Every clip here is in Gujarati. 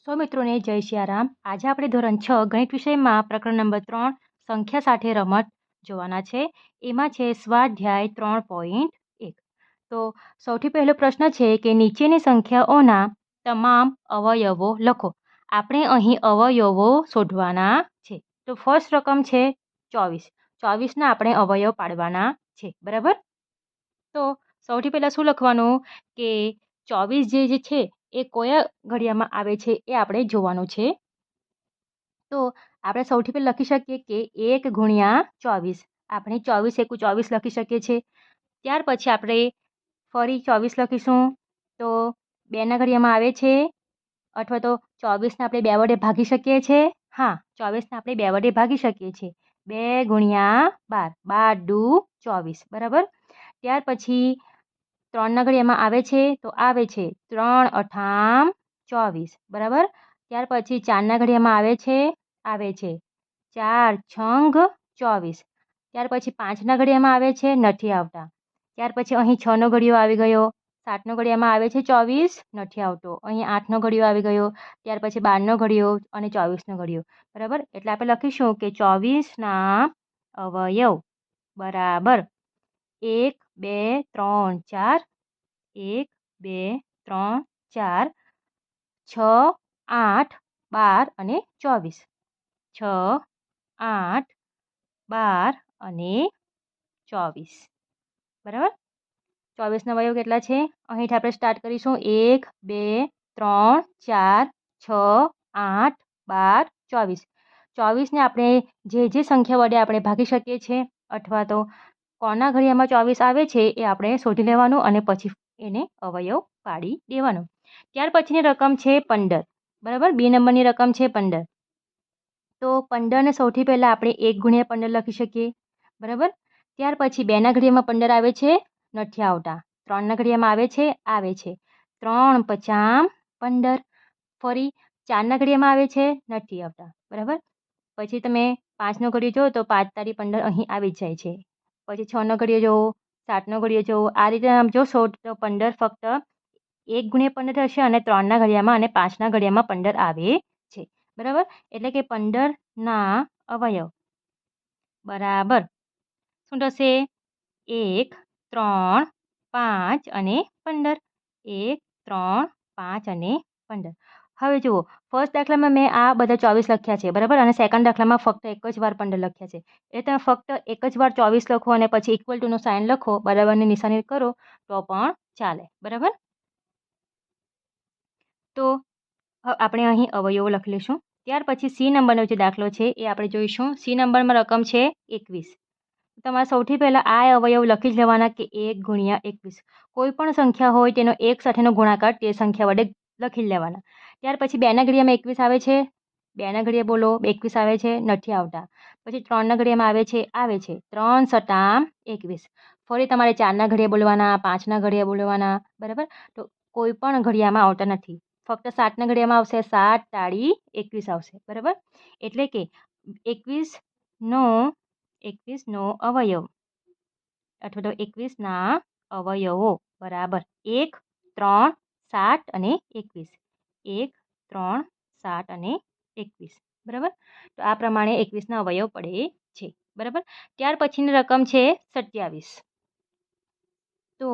સૌ મિત્રોને જય સિયારામ। આજે આપણે ધોરણ 6 ગણિત વિષયમાં પ્રકરણ નંબર 3 સંખ્યા સાથે રમત જોવાના છે। એમાં છે સ્વાધ્યાય 3.1। તો સૌથી પહેલો પ્રશ્ન છે કે નીચેની સંખ્યાઓના તમામ અવયવો લખો। આપણે અહીં અવયવો શોધવાના છે। તો ફર્સ્ટ રકમ છે 24। 24ના આપણે અવયવ પાડવાના છે, બરાબર। તો સૌથી પહેલાં શું લખવાનું કે 24 જે છે એ કયા ઘડિયામાં આવે છે એ આપણે જોવાનું છે। તો આપણે સૌથી પહેલાં લખી શકીએ કે 1 ગુણ્યા 24 આપણે 24 એકુ 24 લખી શકીએ છીએ। ત્યાર પછી આપણે ફરી 24 લખીશું તો 2ના ઘડિયામાં આવે છે, અથવા તો 24ને આપણે 2 વડે ભાગી શકીએ છીએ। હા, 24ને આપણે 2 વડે ભાગી શકીએ છીએ। 2 ગુણ્યા 12 12 દુ 24, બરાબર। ત્યાર પછી 3ના ઘડિયામાં આવે છે તો આવે છે 3 અઠામ 24, બરાબર। ત્યાર પછી 4ના ઘડિયામાં આવે છે 4 છંગ 24। ત્યાર પછી 5ના ઘડિયામાં આવે છે, નથી આવતા। ત્યાર પછી અહીં 6નો ઘડિયો આવી ગયો। 7નો ઘડિયામાં આવે છે 24, નથી આવતો। અહીં 8નો ઘડિયો આવી ગયો। ત્યાર પછી 12નો ઘડિયો અને 24નો ઘડિયો, બરાબર। એટલે આપણે લખીશું કે 24ના અવયવ બરાબર 1 2 3 4 1 2 3 4 6 8 12 અને 24। 6 8 12 અને 24, બરાબર। 24ના અવયવ કેટલા છે? અહીંથી આપણે સ્ટાર્ટ કરીશું 1 2 3 4 6 8 12 24। 24ને આપણે જે સંખ્યા વડે આપણે ભાગી શકીએ છીએ, અથવા તો કોના ઘડિયામાં 24 આવે છે એ આપણે શોધી લેવાનું અને પછી એને અવયવ પાડી દેવાનો। ત્યાર પછીની રકમ છે 15, બરાબર। 2 નંબરની રકમ છે 15। તો 15ને સૌથી પહેલાં આપણે 1 ગુણ્યા 15 લખી શકીએ, બરાબર। ત્યાર પછી 2ના ઘડિયામાં 15 આવે છે, નથી આવતા। 3ના ઘડિયામાં આવે છે 3 પચામ 15। ફરી 4ના ઘડિયામાં આવે છે, નથી આવતા, બરાબર। પછી તમે 5નો ઘડિયો જુઓ તો 5 તારી 15 અહીં આવી જ જાય છે। પછી 6નો ઘડિયો જુઓ, 7નો ઘડિયો જુઓ, આ રીતે આમ જોશો તો 15 ફક્ત 1 ગુણ્યા 15 થશે અને 3ના ઘડિયામાં અને 5ના ઘડિયામાં 15 આવે છે, બરાબર। એટલે કે 15ના અવયવ બરાબર શું થશે? 1 3 5 અને 15। 1 3 5 અને 15। હવે જુઓ, ફર્સ્ટ દાખલામાં મેં આ બધા 24 લખ્યા છે, બરાબર। અને સેકન્ડ દાખલામાં ફક્ત એક જ વાર 15 લખ્યા છે। એટલે તમે ફક્ત એક જ વાર 24 લખો અને પછી ઇક્વલ ટુનો સાઇન લખો, બરાબરની નિશાની કરો તો પણ ચાલે, બરાબર। તો આપણે અહીં અવયવો લખી લઈશું। ત્યાર પછી સી નંબરનો જે દાખલો છે એ આપણે જોઈશું। સી નંબરમાં રકમ છે 21। તમારે સૌથી પહેલાં આ અવયવ લખી જ લેવાના કે 1 ગુણ્યા 21। કોઈ પણ સંખ્યા હોય તેનો એક સાથેનો ગુણાકાર તે સંખ્યા વડે લખી જ લેવાના। ત્યાર પછી 2ના ઘડિયામાં 21 આવે છે, 2ના ઘડિયા બોલો 21 આવે છે, નથી આવતા। પછી 3ના ઘડિયામાં આવે છે 3 સટામ 21। ફરી તમારે 4ના ઘડિયા બોલવાના, 5ના ઘડિયા બોલવાના, બરાબર। તો કોઈ પણ ઘડિયામાં આવતા નથી, ફક્ત 7ના ઘડિયામાં આવશે, 7 તાળી 21 આવશે, બરાબર। એટલે કે 21નો અવયવ અથવા તો 21ના અવયવો બરાબર 1 3 7 અને 21। 1 3 7 અને 21, બરાબર। તો આ પ્રમાણે 21ના અવયવ પડે છે, બરાબર। ત્યાર પછીની રકમ છે 27। તો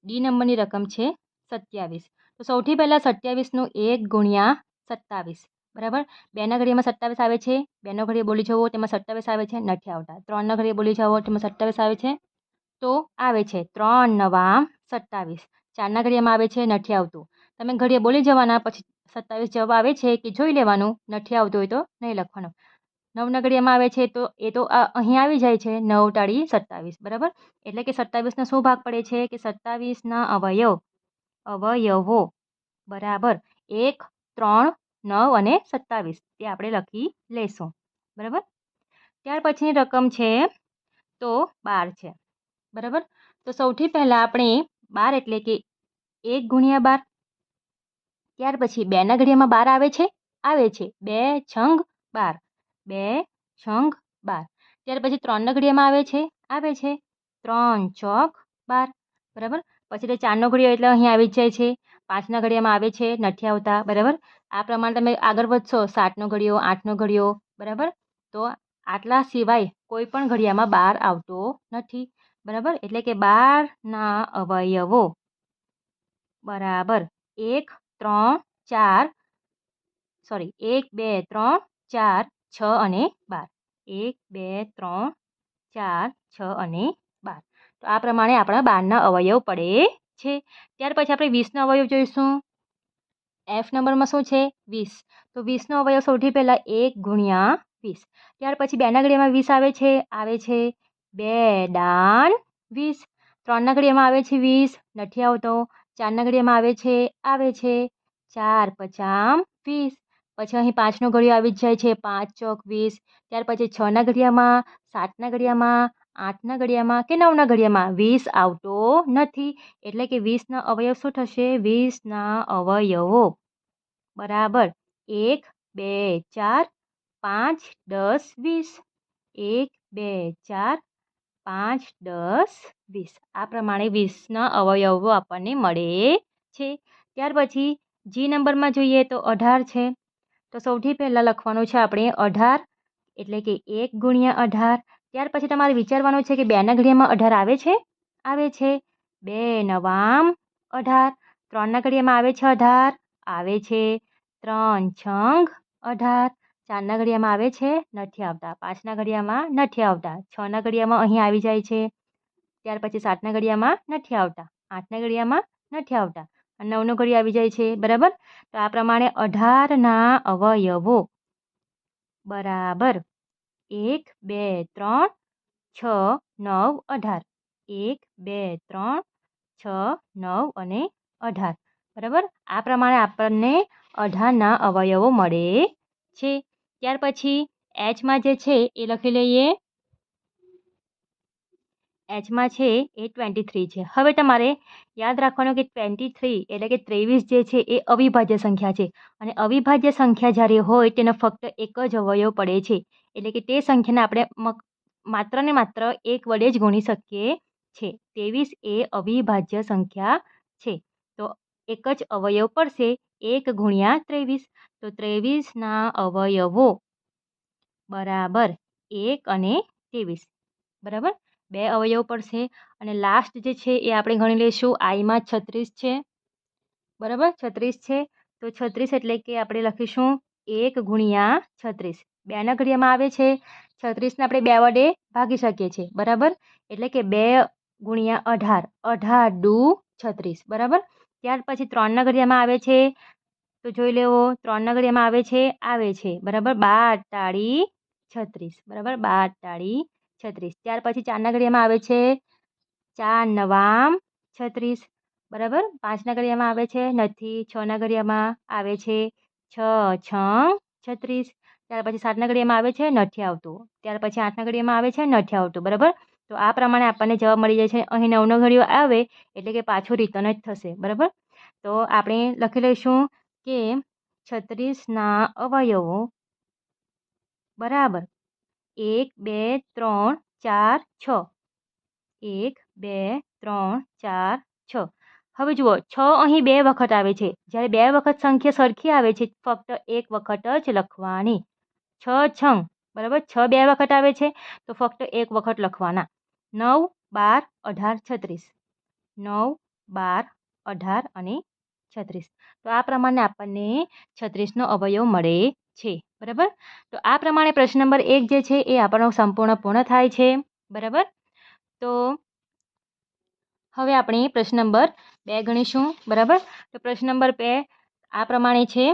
ડી નંબરની રકમ છે 27। તો સૌથી પહેલાં 27નું 1 ગુણ્યા 27, બરાબર। 2ના ઘડિયામાં 27 આવે છે, 2નો ઘડિયો બોલી જવો તેમાં 27 આવે છે, નથી આવતા। 3ના ઘડિયો બોલી જાઓ તેમાં 27 આવે છે, તો આવે છે 3 નવા 27। 4ના ઘડિયામાં આવે છે, નથી આવતું। તમે ઘડિયા બોલી જવાના, પછી 27 જવાબ આવે છે કે જોઈ લેવાનું, નથી આવતું હોય તો નહીં લખવાનું। 9ના ઘડિયામાં આવે છે તો એ તો અહીં આવી જાય છે 9 તાળી 27, બરાબર। એટલે કે 27ના શું ભાગ પડે છે કે 27ના અવયવો બરાબર 1 3 9 અને 27 તે આપણે લખી લઈશું, બરાબર। ત્યાર પછીની રકમ છે તો 12 છે, બરાબર। તો સૌથી પહેલાં આપણે 12 એટલે કે 1 ગુણ્યા 12। ત્યાર પછી 2ના ઘડિયામાં 12 આવે છે 2 છંગ 12, 2 છંગ 12। ત્યાર પછી 3ના ઘડિયામાં આવે છે 3 ચોક 12, બરાબર। પછી 4નો ઘડિયો એટલે અહીં આવી જ જાય છે। 5ના ઘડિયામાં આવે છે, નથી આવતા, બરાબર। આ પ્રમાણે તમે આગળ વધશો 7નો ઘડિયો 8નો ઘડિયો બરાબર. તો આટલા સિવાય કોઈ પણ ઘડિયામાં 12 આવતો નથી બરાબર. એટલે કે 12ના અવયવો બરાબર 1 3 4 સોરી 1 2 3 4 6 અને 12 1 2 3 4 6 અને 12. તો આ પ્રમાણે આપણા 12ના અવયવ પડે છે. ત્યાર પછી આપણે 20ના અવયવ જોઈશું. F નંબરમાં શું છે 20. તો 20નો અવયવ સૌથી પહેલાં 1 ગુણ્યા 20. ત્યાર પછી 2ના ઘડિયામાં 20 આવે છે 2 દાન 20. 3ના ઘડિયામાં આવે છે 20 નથી આવતો. 4ના ઘડિયામાં આવે છે 4 પચામ 20. પછી અહીં 5નો ઘડિયો આવી જ જાય છે 5 ચોક 20. ત્યાર પછી 6ના ઘડિયામાં 7ના ઘડિયામાં 8ના ઘડિયામાં કે 9ના ઘડિયામાં 20 આવતો નથી. એટલે કે 20ના અવયવ શું થશે 20ના અવયવો બરાબર 1 2 4 5 10 20. 1 2 4 5 10 20. આ પ્રમાણે 20ના અવયવો આપણને મળે છે. ત્યાર પછી જી નંબરમાં જોઈએ તો 18 છે. તો સૌથી પહેલાં લખવાનું છે આપણે 18 એટલે કે 1 ગુણ્યા 18. ત્યાર પછી તમારે વિચારવાનું છે કે 2ના ઘડિયામાં 18 આવે છે 2 નવામ 18. 3ના ઘડિયામાં આવે છે 3 છંગ 18. 4ના ઘડિયામાં આવે છે નથી આવતા. 5ના ઘડિયામાં નથી આવતા. 6ના ઘડિયામાં અહીં આવી જાય છે. ત્યાર પછી 7ના ઘડિયામાં નથી આવતા. 8ના ઘડિયામાં નથી આવતા. 9નો ઘડિયો આવી જાય છે બરાબર. તો આ પ્રમાણે 18ના અવયવો બરાબર 1 2 3 6 9 18. 1 2 3 6 9 અને 18 બરાબર. આ પ્રમાણે આપણને 18ના અવયવો મળે છે. ત્યાર પછી એચમાં જે છે એ લખી લઈએ. એચમાં છે એ 23 છે. હવે તમારે યાદ રાખવાનું કે 23 એટલે કે 23 જે છે એ અવિભાજ્ય સંખ્યા છે. અને અવિભાજ્ય સંખ્યા જ્યારે હોય તેનો ફક્ત એક જ અવયવ પડે છે. એટલે કે તે સંખ્યાને આપણે માત્ર ને માત્ર 1 વડે જ ગુણી શકીએ છીએ. 23 એ અવિભાજ્ય સંખ્યા છે. તો એક જ અવયવ પડશે 1 ગુણ્યા 23. તો 23ના અવયવો બરાબર 1 અને 23 બરાબર. 2 અવયવ પડશે. અને લાસ્ટ જે છે એ આપણે ગણી લઈશું આઈમાં 36 છે બરાબર. 36 છે તો 36 એટલે કે આપણે લખીશું 1 ગુણ્યા 36. 2ના ઘડિયામાં આવે છે 36ને આપણે 2 વડે ભાગી શકીએ છીએ બરાબર. એટલે કે 2 ગુણ્યા 18. 18 દુ 36 બરાબર. ત્યાર પછી 3ના ઘડિયામાં આવે છે તો જોઈ લેવો. 3ના ઘડિયામાં આવે છે બરાબર. 12 તાળી 36 બરાબર. 12 તાળી 36. ત્યાર પછી 4ના ઘડિયામાં આવે છે 4 નવામ 36 બરાબર. 5ના ઘડિયામાં આવે છે નથી. 6ના ઘડિયામાં આવે છે 6 છંગ 36. ત્યાર પછી 7ના ઘડિયામાં આવે છે નથી આવતું. ત્યાર પછી 8ના ઘડિયામાં આવે છે નથી આવતું બરાબર. તો આ પ્રમાણે આપણને જવાબ મળી જાય છે. અહીં 9નો ઘડિયો આવે એટલે કે પાછું રિટર્ન જ થશે બરાબર. તો આપણે લખી લઈશું કે 36ના અવયવો બરાબર 1 2 3 4 6. 1 2 3 4 6. હવે જુઓ 6 અહીં 2 વખત આવે છે. જ્યારે 2 વખત સંખ્યા સરખી આવે છે ફક્ત 1 વખત જ લખવાની. 6 છંગ બરાબર. 6 2 વખત આવે છે તો ફક્ત 1 વખત લખવાના. 9 12 18 36. 9 12 18 અને 36. તો આ પ્રમાણે આપણને 36નો અવયવ મળે છે બરાબર. તો આ પ્રમાણે પ્રશ્ન નંબર 1 જે છે એ આપણો સંપૂર્ણ પૂર્ણ થાય છે બરાબર. તો હવે આપણે પ્રશ્ન નંબર 2 ગણીશું બરાબર. તો પ્રશ્ન નંબર 2 આ પ્રમાણે છે.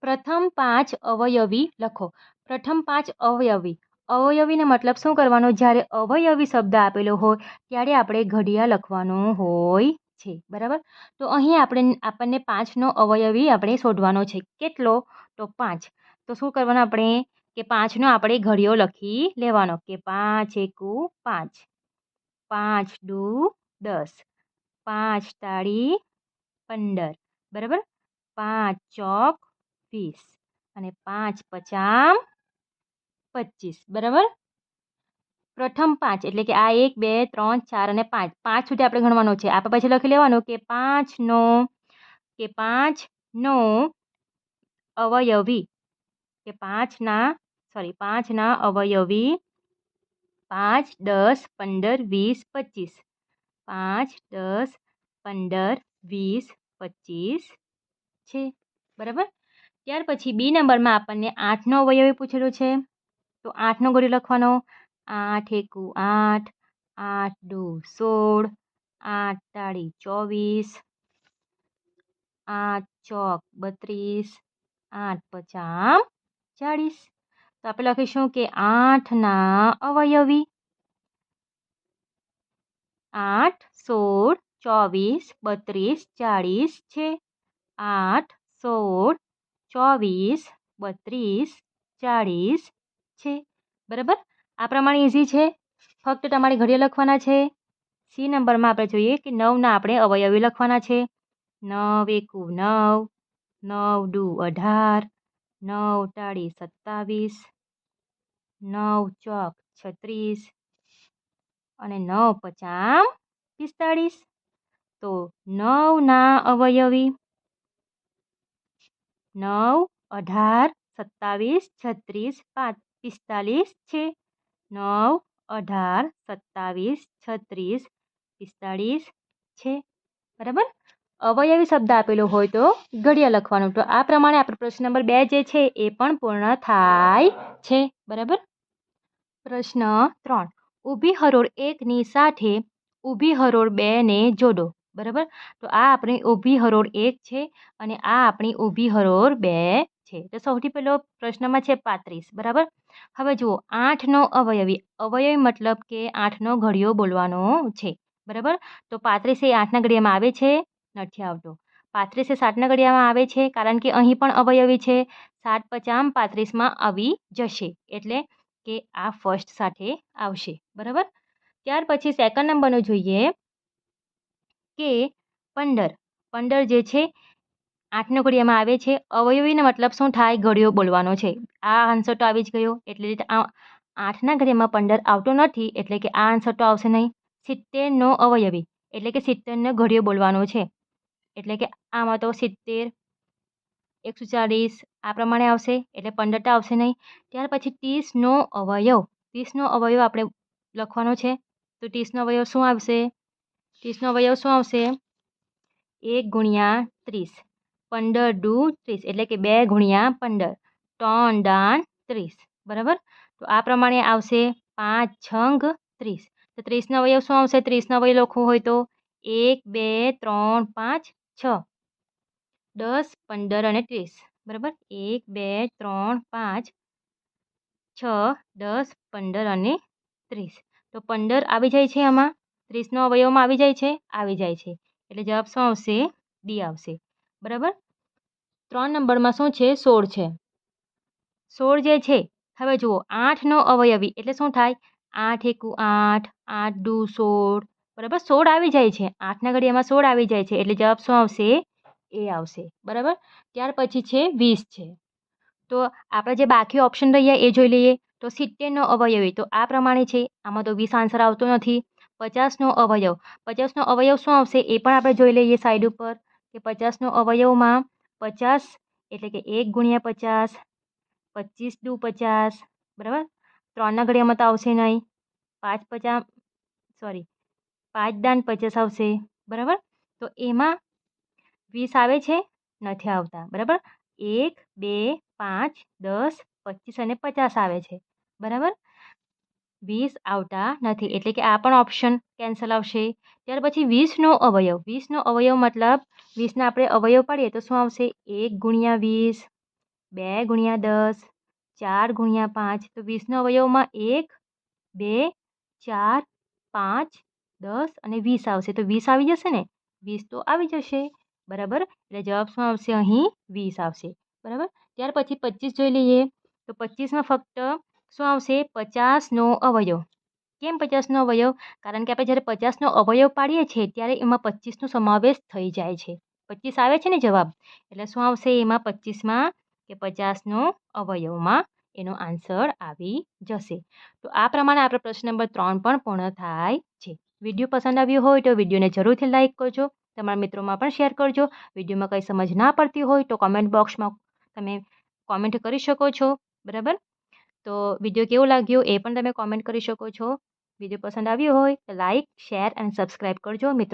પ્રથમ 5 અવયવી લખો. પ્રથમ 5 અવયવીનો મતલબ શું કરવાનો? જ્યારે અવયવી શબ્દ આપેલો હોય ત્યારે આપણે ઘડિયા લખવાનું હોય છે બરાબર. તો અહીં આપણને 5નો અવયવી આપણે શોધવાનો છે. કેટલો? તો 5. તો શું કરવાનું આપણે કે 5નો આપણે ઘડિયો લખી લેવાનો કે 5 એકુ 5. 5 દુ 10. 5 તાળી 15 બરાબર. 5 ચોક 20 અને 5 પચામ 25 બરાબર. પ્રથમ 5 એટલે કે આ 1 2 3 4 અને 5 સુધી આપણે ગણવાનો છે. આપણે પછી લખી લેવાનું કે 5નો કે 5નો અવયવી કે 5ના અવયવી 5, 10, 15, 20, 25 5, 10, 15, 20, 25 છે બરાબર. ત્યાર પછી બી નંબરમાં આપણને 8નો અવયવી પૂછેલો છે. તો 8નો ઘડિયો લખવાનો 8 એકુ 8, 8 દુ 16, 8 તાળી 24, 8 ચોક 32, 8 પચામ 40. તો આપણે લખીશું કે 8ના અવયવી 8, 16, 24, 32, 40 છે. 8, 16, 24, 32, 40 છે બરાબર. આ પ્રમાણે ઇઝી છે. ફક્ત તમારે ઘડિયા લખવાના છે. સી નંબરમાં આપણે જોઈએ કે 9ના આપણે અવયવી લખવાના છે. 9 એકુ 9, 9 દુ 18, 9 તાળી 27, 9 ચોક 36 અને 9 પચામ 45. તો 9ના અવયવી 9, 18, 27, 36, 45 છે. 9, 18, 27, 36, 45 છે બરાબર. અવયવી શબ્દ આપેલો હોય તો ઘડિયા લખવાનું. તો આ પ્રમાણે આપણે પ્રશ્ન નંબર 2 જે છે એ પણ પૂર્ણ થાય છે બરાબર. પ્રશ્ન 3 ઊભી હરોળ 1ની સાથે ઊભી હરોળ 2ને જોડો બરાબર. તો આ આપણી ઊભી હરોળ 1 છે અને આ આપણી ઊભી હરોળ 2 છે. તો સૌથી પહેલો પ્રશ્નમાં છે 35 બરાબર. હવે જુઓ 8નો અવયવી મતલબ કે 8નો ઘડિયો બોલવાનો છે બરાબર. તો 35 એ 8ના ઘડિયામાં આવે છે નથી આવતો. 35 એ 7ના ઘડિયામાં આવે છે કારણ કે અહીં પણ અવયવી છે. 7 પચામ 35માં આવી જશે એટલે કે આ ફર્સ્ટ સાથે આવશે બરાબર. ત્યાર પછી સેકન્ડ નંબરનું જોઈએ કે 15 જે છે 8ના ઘડિયામાં આવે છે. અવયવીનો મતલબ શું થાય? ઘડિયો બોલવાનો છે. આ આન્સર તો આવી જ ગયો એટલે 8ના ઘડિયામાં 15 આવતો નથી એટલે કે આ આન્સર તો આવશે નહીં. 70નો અવયવી એટલે કે 70નો ઘડિયો બોલવાનો છે એટલે કે આમાં તો 70, 140 આ પ્રમાણે આવશે એટલે 15 તો આવશે નહીં. ત્યાર પછી 30નો અવયવ આપણે લખવાનો છે. તો 30નો અવયવ શું આવશે? 30નો અવયવ શું આવશે? 1 ગુણ્યા 30, 15 દુ 30 એટલે કે 2 ગુણ્યા 15, 3 દાન 30 બરાબર. તો આ પ્રમાણે આવશે 5 છંગ 30. તો 30નો અવયવ શું આવશે? 30નો અવયવ લખવું હોય તો 1, 2, 3, 5, 6, 10, 15 અને 30 બરાબર. 1, 2, 3, 5, 6, 10, 15 અને 30. તો 15 આવી જાય છે આમાં. 30નો અવયવમાં આવી જાય છે એટલે જવાબ શું આવશે? ડી આવશે બરાબર. 3 નંબરમાં શું છે? 16 છે. 16 જે છે હવે જુઓ 8નો અવયવી એટલે શું થાય? 8 એકુ 8, 8 દુ 16 બરાબર. 16 આવી જાય છે. 8ના ઘડિયામાં 16 આવી જાય છે એટલે જવાબ શું આવશે? એ આવશે બરાબર. ત્યાર પછી છે 20 છે. તો આપણે જે બાકી ઓપ્શન રહ્યા એ જોઈ લઈએ. તો 70નો અવયવી તો આ પ્રમાણે છે. આમાં તો 20 આન્સર આવતો નથી. 50નો અવયવ શું આવશે એ પણ આપણે જોઈ લઈએ સાઈડ ઉપર કે 50નો અવયવમાં 50 એટલે કે 1 ગુણ્યા 50, 25 દુ 50 બરાબર. 3ના ઘડિયામાં તો આવશે નહીં. 5 દાન 50 આવશે બરાબર. તો એમાં 20 આવે છે નથી આવતા બરાબર. 1, 2, 5, 10, 25 અને 50 આવે છે બરાબર. 20 આવતા નથી એટલે કે આ પણ ઓપ્શન કેન્સલ આવશે. ત્યાર પછી 20નો અવયવ મતલબ 20ના આપણે અવયવ પાડીએ તો શું આવશે? 1 ગુણ્યા 20, 2 ગુણ્યા 10, 4 ગુણ્યા 5. તો 20નો અવયવમાં 1, 2, 4, 5, 10 અને 20 આવશે. તો 20 આવી જશે ને? 20 તો આવી જશે બરાબર. એટલે જવાબ શું આવશે? અહીં 20 આવશે બરાબર. ત્યાર પછી 25 જોઈ લઈએ. તો 25માં ફક્ત શું આવશે? 50નો અવયવ. કેમ 50નો અવયવ? કારણ કે આપણે જ્યારે 50નો અવયવ પાડીએ છીએ ત્યારે એમાં 25નો સમાવેશ થઈ જાય છે. 25 આવે છે ને જવાબ એટલે શું આવશે એમાં 25માં કે 50નો અવયવમાં એનો આન્સર આવી જશે. તો આ પ્રમાણે આપણે પ્રશ્ન નંબર 3 પણ પૂર્ણ થાય છે. વિડીયો પસંદ આવ્યો હોય તો વિડીયોને જરૂરથી લાઈક કરજો. તમારા મિત્રોમાં પણ શેર કરજો. વિડીયોમાં કંઈ સમજ ના પડતી હોય તો કોમેન્ટ બોક્સમાં તમે કોમેન્ટ કરી શકો છો. બરાબર? તો વિડીયો કેવો લાગ્યો એ પણ તમે કોમેન્ટ કરી શકો છો. વિડીયો પસંદ આવ્યો હોય તો લાઇક, શેર અને સબસ્ક્રાઈબ કરજો મિત્રો.